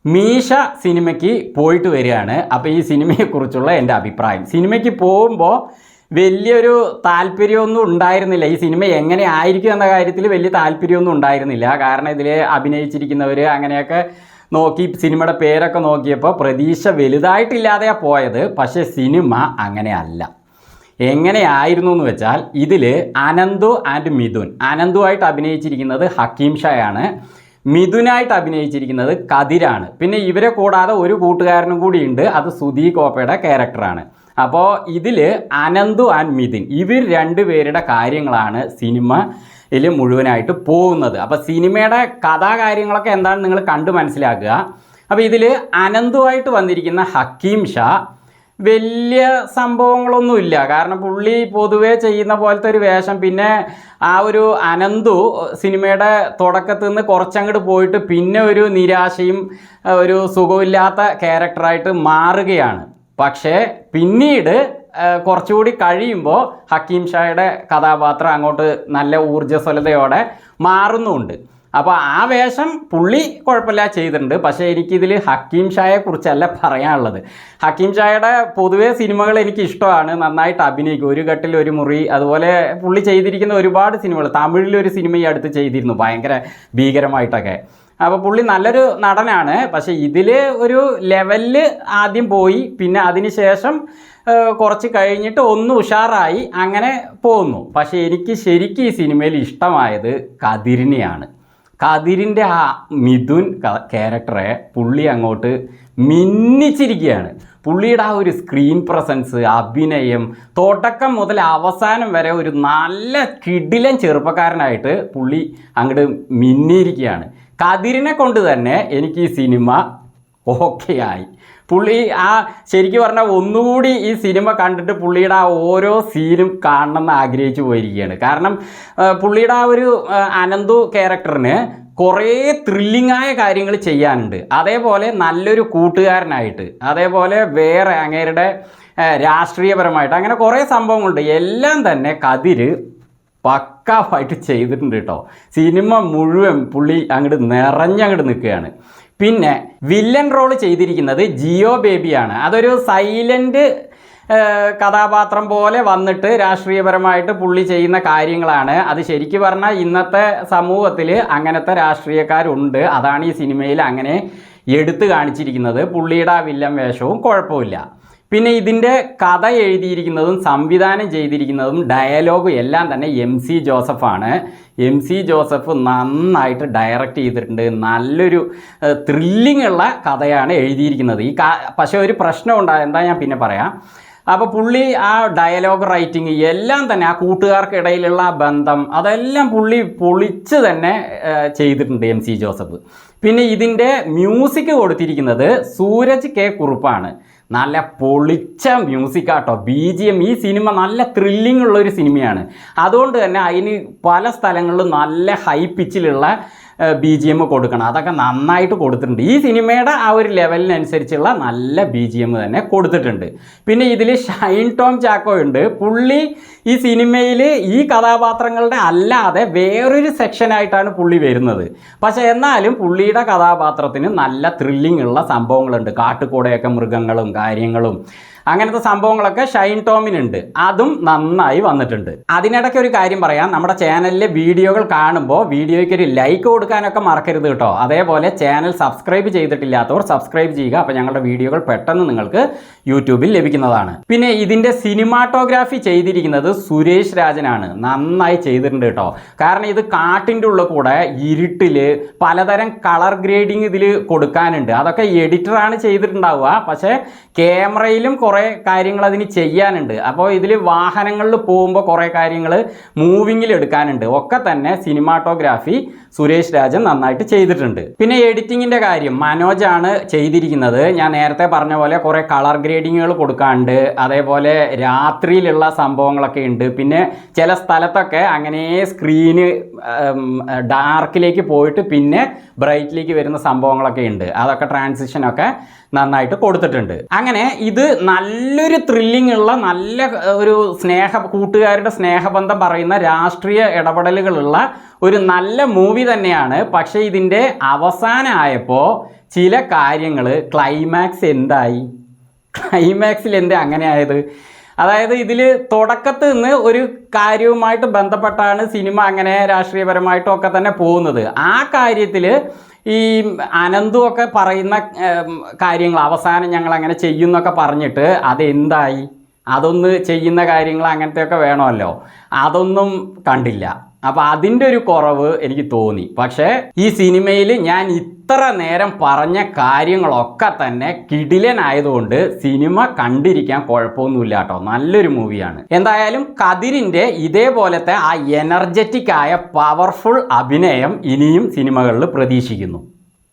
മീശ സിനിമയ്ക്ക് പോയിട്ട് വരികയാണ്. അപ്പോൾ ഈ സിനിമയെക്കുറിച്ചുള്ള എൻ്റെ അഭിപ്രായം, സിനിമയ്ക്ക് പോകുമ്പോൾ വലിയൊരു താല്പര്യമൊന്നും ഉണ്ടായിരുന്നില്ല. ഈ സിനിമ എങ്ങനെ ആയിരിക്കും എന്ന കാര്യത്തിൽ വലിയ താല്പര്യമൊന്നും ഉണ്ടായിരുന്നില്ല. കാരണം ഇതിൽ അഭിനയിച്ചിരിക്കുന്നവർ അങ്ങനെയൊക്കെ നോക്കി സിനിമയുടെ പേരൊക്കെ നോക്കിയപ്പോൾ പ്രതീക്ഷ വലുതായിട്ടില്ലാതെയാണ് പോയത്. പക്ഷേ സിനിമ അങ്ങനെയല്ല. എങ്ങനെയായിരുന്നു എന്ന് വെച്ചാൽ ഇതിൽ അനന്തു ആൻഡ് മിഥുൻ, അനന്തുവായിട്ട് അഭിനയിച്ചിരിക്കുന്നത് ഹക്കീം ഷായാണ്, മിഥുനായിട്ട് അഭിനയിച്ചിരിക്കുന്നത് കതിരാണ്. പിന്നെ ഇവരെ കൂടാതെ ഒരു കൂട്ടുകാരനും കൂടിയുണ്ട്, അത് സുധീ കോപ്പയുടെ ക്യാരക്ടറാണ്. അപ്പോൾ ഇതിൽ അനന്തു ആൻഡ് മിഥുൻ ഇവർ രണ്ടുപേരുടെ കാര്യങ്ങളാണ് സിനിമയിൽ മുഴുവനായിട്ട് പോകുന്നത്. അപ്പോൾ സിനിമയുടെ കഥാകാര്യങ്ങളൊക്കെ എന്താണെന്ന് നിങ്ങൾ കണ്ടു മനസ്സിലാക്കുക. അപ്പോൾ ഇതിൽ അനന്തുവായിട്ട് വന്നിരിക്കുന്ന ഹക്കീം ഷാ വലിയ സംഭവങ്ങളൊന്നുമില്ല. കാരണം പുള്ളി പൊതുവേ ചെയ്യുന്ന പോലത്തെ ഒരു വേഷം. പിന്നെ ആ ഒരു അനന്തു സിനിമയുടെ തുടക്കത്തിൽ നിന്ന് കുറച്ചങ്ങോട്ട് പോയിട്ട് പിന്നെ ഒരു നിരാശയും ഒരു സുഖമില്ലാത്ത ക്യാരക്ടറായിട്ട് മാറുകയാണ്. പക്ഷേ പിന്നീട് കുറച്ചുകൂടി കഴിയുമ്പോൾ ഹക്കീം ഷായുടെ കഥാപാത്രം അങ്ങോട്ട് നല്ല ഊർജ്ജസ്വലതയോടെ മാറുന്നുമുണ്ട്. അപ്പോൾ ആ വേഷം പുള്ളി കുഴപ്പമില്ല ചെയ്തിട്ടുണ്ട്. പക്ഷേ എനിക്കിതിൽ ഹക്കീം ഷായെ കുറിച്ചല്ല പറയാനുള്ളത്. ഹക്കീം ഷായുടെ പൊതുവേ സിനിമകൾ എനിക്ക് ഇഷ്ടമാണ്, നന്നായിട്ട് അഭിനയിക്കും. ഒരു കെട്ടിൽ ഒരു മുറി, അതുപോലെ പുള്ളി ചെയ്തിരിക്കുന്ന ഒരുപാട് സിനിമകൾ. തമിഴിലൊരു സിനിമ ഈ അടുത്ത് ചെയ്തിരുന്നു ഭയങ്കര ഭീകരമായിട്ടൊക്കെ. അപ്പോൾ പുള്ളി നല്ലൊരു നടനാണ്. പക്ഷേ ഇതിൽ ഒരു ലെവലിൽ ആദ്യം പോയി, പിന്നെ അതിന് ശേഷം കുറച്ച് കഴിഞ്ഞിട്ട് ഒന്ന് ഉഷാറായി അങ്ങനെ പോകുന്നു. പക്ഷേ എനിക്ക് ശരിക്കും ഈ സിനിമയിൽ ഇഷ്ടമായത് കതിരിനെയാണ്. കതിരിൻ്റെ ആ മിഥുൻ ക്യാരക്ടറെ പുള്ളി അങ്ങോട്ട് മിന്നിച്ചിരിക്കുകയാണ്. പുള്ളിയുടെ ആ ഒരു സ്ക്രീൻ പ്രസൻസ്, അഭിനയം, തുടക്കം മുതൽ അവസാനം വരെ ഒരു നല്ല കിടിലൻ ചെറുപ്പക്കാരനായിട്ട് പുള്ളി അങ്ങോട്ട് മിന്നിയിരിക്കുകയാണ്. കതിരിനെ കൊണ്ട് തന്നെ എനിക്ക് ഈ സിനിമ ഓക്കെ ആയി. പുള്ളി ആ ശരിക്കും പറഞ്ഞാൽ ഒന്നുകൂടി ഈ സിനിമ കണ്ടിട്ട് പുള്ളിയുടെ ആ ഓരോ സീനും കാണണമെന്ന് ആഗ്രഹിച്ചു പോയിരിക്കുകയാണ്. കാരണം പുള്ളിയുടെ ആ ഒരു അനന്തു ക്യാരക്ടറിന് കുറേ ത്രില്ലിങ്ങായ കാര്യങ്ങൾ ചെയ്യാനുണ്ട്. അതേപോലെ നല്ലൊരു കൂട്ടുകാരനായിട്ട്, അതേപോലെ വേറെ അങ്ങേരുടെ രാഷ്ട്രീയപരമായിട്ട് അങ്ങനെ കുറേ സംഭവങ്ങളുണ്ട്. എല്ലാം തന്നെ കതിര് പക്കാവായിട്ട് ചെയ്തിട്ടുണ്ട് കേട്ടോ. സിനിമ മുഴുവൻ പുള്ളി അങ്ങോട്ട് നിറഞ്ഞങ്ങോട്ട് നിൽക്കുകയാണ്. പിന്നെ വില്ലൻ റോൾ ചെയ്തിരിക്കുന്നത് ജിയോ ബേബിയാണ്. അതൊരു സൈലൻറ്റ് കഥാപാത്രം പോലെ വന്നിട്ട് രാഷ്ട്രീയപരമായിട്ട് പുള്ളി ചെയ്യുന്ന കാര്യങ്ങളാണ്. അത് ശരിക്കും പറഞ്ഞാൽ ഇന്നത്തെ സമൂഹത്തിൽ അങ്ങനത്തെ രാഷ്ട്രീയക്കാരുണ്ട്. അതാണ് ഈ സിനിമയിൽ അങ്ങനെ എടുത്തു കാണിച്ചിരിക്കുന്നത്. പുള്ളിയുടെ ആ വില്ലൻ വേഷവും കുഴപ്പമില്ല. പിന്നെ ഇതിൻ്റെ കഥ എഴുതിയിരിക്കുന്നതും സംവിധാനം ചെയ്തിരിക്കുന്നതും ഡയലോഗും എല്ലാം തന്നെ MC ജോസഫാണ്. MC ജോസഫ് നന്നായിട്ട് ഡയറക്റ്റ് ചെയ്തിട്ടുണ്ട്. നല്ലൊരു ത്രില്ലിംഗ് ഉള്ള കഥയാണ് എഴുതിയിരിക്കുന്നത്. പക്ഷേ ഒരു പ്രശ്നമുണ്ടാകും, എന്താ ഞാൻ പിന്നെ പറയാം. അപ്പോൾ പുള്ളി ആ ഡയലോഗ് റൈറ്റിംഗ് എല്ലാം തന്നെ ആ കൂട്ടുകാർക്കിടയിലുള്ള ബന്ധം അതെല്ലാം പുള്ളി പൊളിച്ച് തന്നെ ചെയ്തിട്ടുണ്ട് MC ജോസഫ്. പിന്നെ ഇതിൻ്റെ മ്യൂസിക് കൊടുത്തിരിക്കുന്നത് സൂരജ് K കുറുപ്പാണ്. നല്ല പൊളിച്ച മ്യൂസിക്കാട്ടോ, BGM. ഈ സിനിമ നല്ല ത്രില്ലിംഗ് ഉള്ളൊരു സിനിമയാണ്. അതുകൊണ്ട് തന്നെ അതിന് പല സ്ഥലങ്ങളിലും നല്ല ഹൈ പിച്ചിലുള്ള BGM കൊടുക്കണം. അതൊക്കെ നന്നായിട്ട് കൊടുത്തിട്ടുണ്ട്. ഈ സിനിമയുടെ ആ ഒരു ലെവലിനനുസരിച്ചുള്ള നല്ല BGM തന്നെ കൊടുത്തിട്ടുണ്ട്. പിന്നെ ഇതിൽ ഷൈൻ ടോം ചാക്കോ ഉണ്ട്. പുള്ളി ഈ സിനിമയിൽ ഈ കഥാപാത്രങ്ങളുടെ അല്ലാതെ വേറൊരു സെക്ഷനായിട്ടാണ് പുള്ളി വരുന്നത്. പക്ഷേ എന്നാലും പുള്ളിയുടെ കഥാപാത്രത്തിന് നല്ല ത്രില്ലിംഗ് ഉള്ള സംഭവങ്ങളുണ്ട്. കാട്ടുകൂടെയൊക്കെ മൃഗങ്ങളും കാര്യങ്ങളും അങ്ങനത്തെ സംഭവങ്ങളൊക്കെ ഷൈൻ ടോമിനുണ്ട്. അതും നന്നായി വന്നിട്ടുണ്ട്. അതിനിടയ്ക്ക് ഒരു കാര്യം പറയാം, നമ്മുടെ ചാനലിലെ വീഡിയോകൾ കാണുമ്പോൾ വീഡിയോയ്ക്ക് ഒരു ലൈക്ക് കൊടുക്കാനൊക്കെ മറക്കരുത് കേട്ടോ. അതേപോലെ ചാനൽ സബ്സ്ക്രൈബ് ചെയ്തിട്ടില്ലാത്തവർ സബ്സ്ക്രൈബ് ചെയ്യുക. അപ്പോൾ ഞങ്ങളുടെ വീഡിയോകൾ പെട്ടെന്ന് നിങ്ങൾക്ക് യൂട്യൂബിൽ ലഭിക്കുന്നതാണ്. പിന്നെ ഇതിൻ്റെ സിനിമാറ്റോഗ്രാഫി ചെയ്തിരിക്കുന്നത് സുരേഷ് രാജനാണ്. നന്നായി ചെയ്തിട്ടുണ്ട് കേട്ടോ. കാരണം ഇത് കാട്ടിൻ്റെ ഉള്ളിൽ കൂടെ ഇരുട്ടിൽ പലതരം കളർ ഗ്രേഡിങ് ഇതിൽ കൊടുക്കാനുണ്ട്. അതൊക്കെ എഡിറ്ററാണ് ചെയ്തിട്ടുണ്ടാവുക. പക്ഷേ ക്യാമറയിലും കുറേ കാര്യങ്ങൾ അതിന് ചെയ്യാനുണ്ട്. അപ്പോൾ ഇതിൽ വാഹനങ്ങളിൽ പോകുമ്പോൾ കുറേ കാര്യങ്ങൾ മൂവിങ്ങിൽ എടുക്കാനുണ്ട്. ഒക്കെ തന്നെ സിനിമാറ്റോഗ്രാഫി സുരേഷ് രാജൻ നന്നായിട്ട് ചെയ്തിട്ടുണ്ട്. പിന്നെ എഡിറ്റിങ്ങിൻ്റെ കാര്യം മനോജാണ് ചെയ്തിരിക്കുന്നത്. ഞാൻ നേരത്തെ പറഞ്ഞ പോലെ കുറേ കളർ ഗ്രേഡിങ്ങുകൾ കൊടുക്കാനുണ്ട്. അതേപോലെ രാത്രിയിലുള്ള സംഭവങ്ങളൊക്കെ ഉണ്ട്. പിന്നെ ചില സ്ഥലത്തൊക്കെ അങ്ങനെ സ്ക്രീന് ഡാർക്കിലേക്ക് പോയിട്ട് പിന്നെ ബ്രൈറ്റിലേക്ക് വരുന്ന സംഭവങ്ങളൊക്കെ ഉണ്ട്. അതൊക്കെ ട്രാൻസിഷനൊക്കെ നന്നായിട്ട് കൊടുത്തിട്ടുണ്ട്. അങ്ങനെ ഇത് നല്ലൊരു ത്രില്ലിംഗ് ഉള്ള നല്ല ഒരു കൂട്ടുകാരുടെ സ്നേഹബന്ധം പറയുന്ന രാഷ്ട്രീയ ഇടപെടലുകളുള്ള ഒരു നല്ല മൂവി തന്നെയാണ്. പക്ഷേ ഇതിൻ്റെ അവസാനമായപ്പോൾ ചില കാര്യങ്ങൾ ക്ലൈമാക്സ് എന്തായി, ക്ലൈമാക്സിൽ എന്താ അങ്ങനെ ആയത്? അതായത് ഇതിൽ തുടക്കത്തിൽ നിന്ന് ഒരു കാര്യവുമായിട്ട് ബന്ധപ്പെട്ടാണ് സിനിമ അങ്ങനെ രാഷ്ട്രീയപരമായിട്ടും ഒക്കെ തന്നെ പോകുന്നത്. ആ കാര്യത്തിൽ ഈ അനന്തു ഒക്കെ പറയുന്ന കാര്യങ്ങൾ അവസാനം ഞങ്ങൾ അങ്ങനെ ചെയ്യുന്നൊക്കെ പറഞ്ഞിട്ട് അതെന്തായി? അതൊന്ന് ചെയ്യുന്ന കാര്യങ്ങൾ അങ്ങനത്തെയൊക്കെ വേണമല്ലോ, അതൊന്നും കണ്ടില്ല. അപ്പോൾ അതിൻ്റെ ഒരു കുറവ് എനിക്ക് തോന്നി. പക്ഷേ ഈ സിനിമയിൽ ഞാൻ ഇത്ര നേരം പറഞ്ഞ കാര്യങ്ങളൊക്കെ തന്നെ കിടിലനായതുകൊണ്ട് സിനിമ കണ്ടിരിക്കാൻ കുഴപ്പമൊന്നുമില്ല കേട്ടോ. നല്ലൊരു മൂവിയാണ്. എന്തായാലും കതിരിൻ്റെ ഇതേപോലത്തെ ആ എനർജറ്റിക് ആയ പവർഫുൾ അഭിനയം ഇനിയും സിനിമകളിൽ പ്രതീക്ഷിക്കുന്നു.